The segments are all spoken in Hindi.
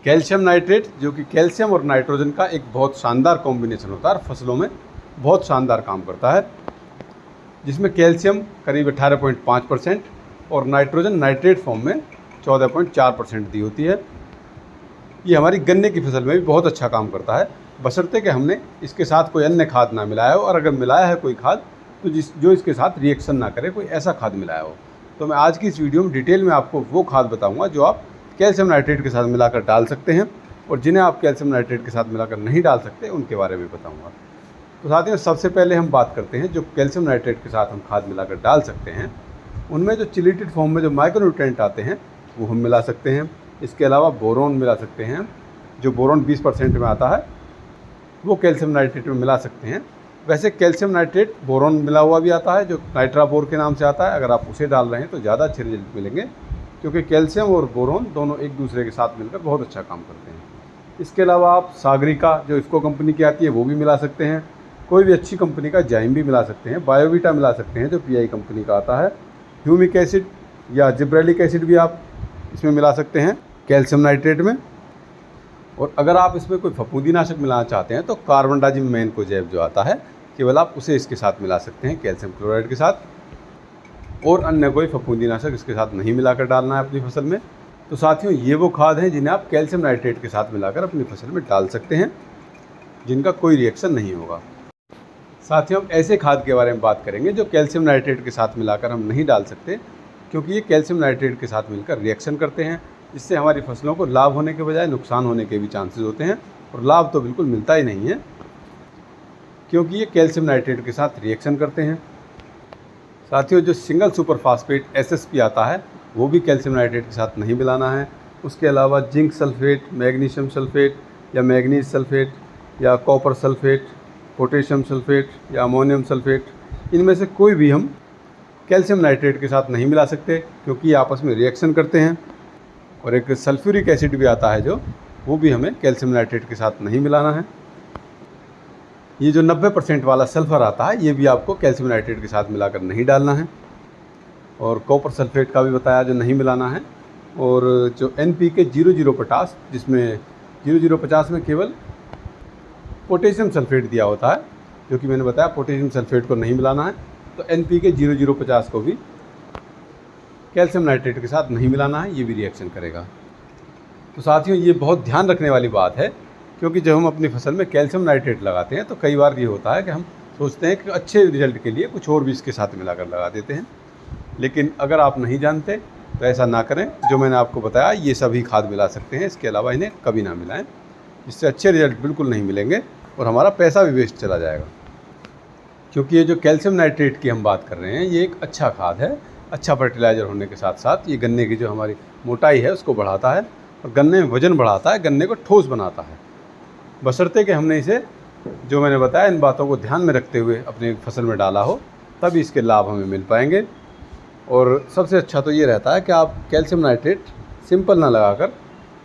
कैल्शियम नाइट्रेट, जो कि कैल्शियम और नाइट्रोजन का एक बहुत शानदार कॉम्बिनेशन होता है और फसलों में बहुत शानदार काम करता है, जिसमें कैल्शियम करीब 18.5% और नाइट्रोजन नाइट्रेट फॉर्म में 14.4% दी होती है। ये हमारी गन्ने की फसल में भी बहुत अच्छा काम करता है, बशर्ते कि हमने इसके साथ कोई अन्य खाद ना मिलाया हो, और अगर मिलाया है कोई खाद तो जो इसके साथ रिएक्शन ना करे, कोई ऐसा खाद मिलाया हो। तो मैं आज की इस वीडियो में डिटेल में आपको वो खाद बताऊंगा जो आप कैल्शियम नाइट्रेट के साथ मिलाकर डाल सकते हैं, और जिन्हें आप कैल्शियम नाइट्रेट के साथ मिलाकर नहीं डाल सकते उनके बारे में बताऊँगा। तो साथियों, सबसे पहले हम बात करते हैं जो कैल्शियम नाइट्रेट के साथ हम खाद मिलाकर डाल सकते हैं, उनमें जो चिलेटेड फॉर्म में जो माइक्रोन्यूट्रिएंट आते हैं वो हम मिला सकते हैं। इसके अलावा बोरोन मिला सकते हैं, जो बोरोन 20% में आता है वो कैल्शियम नाइट्रेट में मिला सकते हैं। वैसे कैल्शियम नाइट्रेट बोरोन मिला हुआ भी आता है, जो नाइट्राबोर के नाम से आता है। अगर आप उसे डाल रहे हैं तो ज़्यादा अच्छे रिजल्ट मिलेंगे, क्योंकि कैल्शियम और बोरोन दोनों एक दूसरे के साथ मिलकर बहुत अच्छा काम करते हैं। इसके अलावा आप सागरिका, जो इफको कंपनी की आती है, वो भी मिला सकते हैं। कोई भी अच्छी कंपनी का जाइम भी मिला सकते हैं। बायोवीटा मिला सकते हैं, जो पीआई कंपनी का आता है। ह्यूमिक एसिड या जिब्रेलिक एसिड भी आप इसमें मिला सकते हैं कैल्शियम नाइट्रेट में। और अगर आप इसमें कोई फफूंदीनाशक मिलाना चाहते हैं तो कार्बनडाजिम मैनकोजेब जो आता है, केवल आप उसे इसके साथ मिला सकते हैं कैल्शियम क्लोराइड के साथ, और अन्य कोई फफूंदीनाशक इसके साथ नहीं मिलाकर डालना है अपनी फसल में। तो साथियों, ये वो खाद हैं जिन्हें आप कैल्शियम नाइट्रेट के साथ मिलाकर अपनी फसल में डाल सकते हैं, जिनका कोई रिएक्शन नहीं होगा। साथियों, हम ऐसे खाद के बारे में बात करेंगे जो कैल्शियम नाइट्रेट के साथ मिलाकर हम नहीं डाल सकते, क्योंकि ये कैल्शियम नाइट्रेट के साथ मिलकर रिएक्शन करते हैं, जिससे हमारी फसलों को लाभ होने के बजाय नुकसान होने के भी चांसेस होते हैं। और लाभ तो बिल्कुल मिलता ही नहीं है, क्योंकि ये कैल्शियम नाइट्रेट के साथ रिएक्शन करते हैं। साथियों, जो सिंगल सुपर फास्फेट SSP आता है, वो भी कैल्शियम नाइट्रेट के साथ नहीं मिलाना है। उसके अलावा जिंक सल्फेट, मैग्नीशियम सल्फेट या मैग्नीज सल्फेट या कॉपर सल्फेट, पोटेशियम सल्फेट या अमोनियम सल्फेट, इनमें से कोई भी हम कैल्शियम नाइट्रेट के साथ नहीं मिला सकते, क्योंकि ये आपस में रिएक्शन करते हैं। और एक सल्फ्यूरिक एसिड भी आता है, जो वो भी हमें कैल्शियम नाइट्रेट के साथ नहीं मिलाना है। ये जो 90% वाला सल्फ़र आता है, ये भी आपको कैल्शियम नाइट्रेट के साथ मिलाकर नहीं डालना है। और कॉपर सल्फेट का भी बताया, जो नहीं मिलाना है। और जो NPK 00 पोटास, जिसमें 0050 में केवल पोटेशियम सल्फेट दिया होता है, जो कि मैंने बताया पोटेशियम सल्फेट को नहीं मिलाना है। तो NPK 0050 को भी कैल्शियम नाइट्रेट के साथ नहीं मिलाना है, ये भी रिएक्शन करेगा। तो साथियों, ये बहुत ध्यान रखने वाली बात है, क्योंकि जब हम अपनी फसल में कैल्शियम नाइट्रेट लगाते हैं तो कई बार ये होता है कि हम सोचते हैं कि अच्छे रिजल्ट के लिए कुछ और भी इसके साथ मिलाकर लगा देते हैं। लेकिन अगर आप नहीं जानते तो ऐसा ना करें। जो मैंने आपको बताया, ये सभी खाद मिला सकते हैं, इसके अलावा इन्हें कभी ना मिलाएं। इससे अच्छे रिजल्ट बिल्कुल नहीं मिलेंगे और हमारा पैसा भी वेस्ट चला जाएगा। क्योंकि ये जो कैल्शियम नाइट्रेट की हम बात कर रहे हैं, ये एक अच्छा खाद है। अच्छा फर्टिलाइज़र होने के साथ साथ ये गन्ने की जो हमारी मोटाई है उसको बढ़ाता है, और गन्ने में वजन बढ़ाता है, गन्ने को ठोस बनाता है। बशर्ते कि हमने इसे, जो मैंने बताया, इन बातों को ध्यान में रखते हुए अपनी फसल में डाला हो, तभी इसके लाभ हमें मिल पाएंगे। और सबसे अच्छा तो ये रहता है कि आप कैल्शियम नाइट्रेट सिंपल ना लगाकर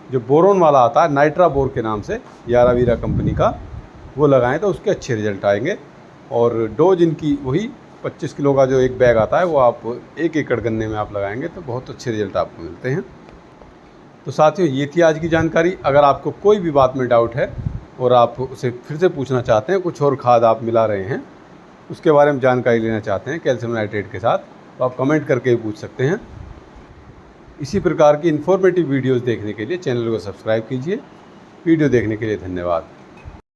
जो बोरोन वाला आता है, नाइट्राबोर के नाम से, यारावीरा कंपनी का, वो लगाएं तो उसके अच्छे रिजल्ट आएंगे। और डोज इनकी वही 25 किलो का जो एक बैग आता है, वो आप 1 एकड़ गन्ने में आप लगाएंगे तो बहुत अच्छे रिजल्ट आपको मिलते हैं। तो साथियों, ये थी आज की जानकारी। अगर आपको कोई भी बात में डाउट है और आप उसे फिर से पूछना चाहते हैं, कुछ और खाद आप मिला रहे हैं, उसके बारे में जानकारी लेना चाहते हैं कैल्शियम नाइट्रेट के साथ, तो आप कमेंट करके ही पूछ सकते हैं। इसी प्रकार की इन्फॉर्मेटिव वीडियोज़ देखने के लिए चैनल को सब्सक्राइब कीजिए। वीडियो देखने के लिए धन्यवाद।